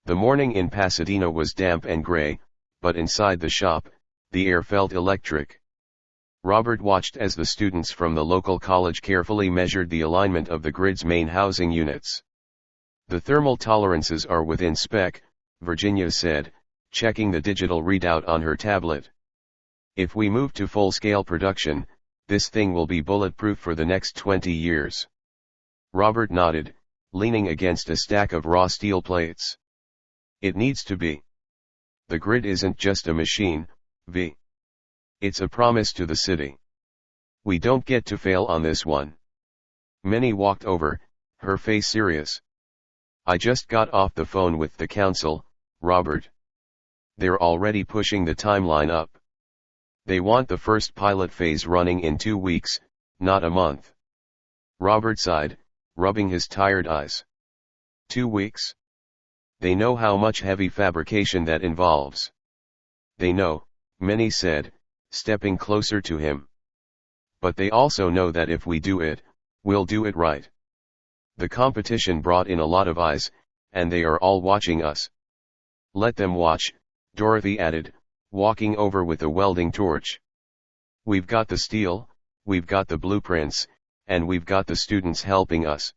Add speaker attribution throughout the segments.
Speaker 1: The morning in Pasadena was damp and gray, but inside the shop, the air felt electric. Robert watched as the students from the local college carefully measured the alignment of the grid's main housing units. "The thermal tolerances are within spec," Virginia said, checking the digital readout on her tablet. "If we move to full-scale production, this thing will be bulletproof for the next 20 years. Robert nodded, leaning against a stack of raw steel plates. "It needs to be. The grid isn't just a machine, V. It's a promise to the city. We don't get to fail on this one." Minnie walked over, her face serious. "I just got off the phone with the council, Robert. They're already pushing the timeline up. They want the first pilot phase running in 2 weeks, not a month." Robert sighed, rubbing his tired eyes. 2 weeks? They know how much heavy fabrication that involves. "They know," Minnie said, stepping closer to him. "But they also know that if we do it, we'll do it right. The competition brought in a lot of eyes, and they are all watching us." "Let them watch," Dorothy added, walking over with a welding torch. "We've got the steel, we've got the blueprints, and we've got the students helping us.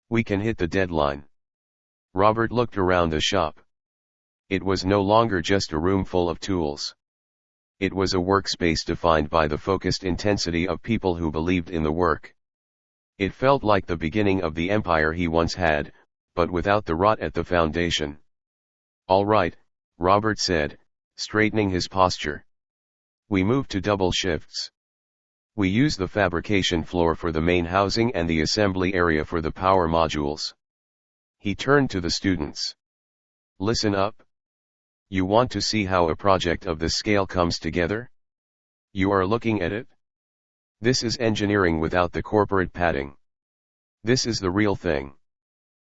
Speaker 1: We can hit the deadline." Robert looked around the shop. It was no longer just a room full of tools. It was a workspace defined by the focused intensity of people who believed in the work. It felt like the beginning of the empire he once had, but without the rot at the foundation. "All right," Robert said, straightening his posture. "We move to double shifts. We use the fabrication floor for the main housing and the assembly area for the power modules." He turned to the students. "Listen up. You want to see how a project of this scale comes together? You are looking at it? This is engineering without the corporate padding. This is the real thing."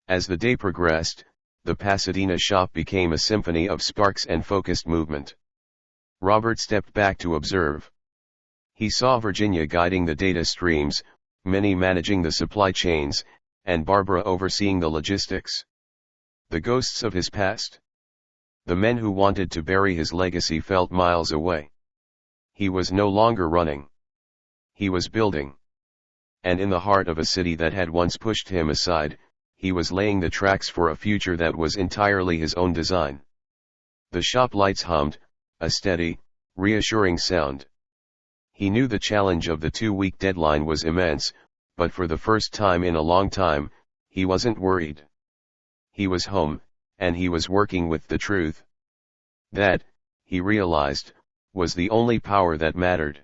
Speaker 1: As the day progressed, the Pasadena shop became a symphony of sparks and focused movement. Robert stepped back to observe. He saw Virginia guiding the data streams, Minnie managing the supply chains, and Barbara overseeing the logistics. The ghosts of his past. The men who wanted to bury his legacy felt miles away. He was no longer running. He was building. And in the heart of a city that had once pushed him aside, he was laying the tracks for a future that was entirely his own design. The shop lights hummed, a steady, reassuring sound. He knew the challenge of the 2-week deadline was immense, but for the first time in a long time, he wasn't worried. He was home, and he was working with the truth. That, he realized, was the only power that mattered.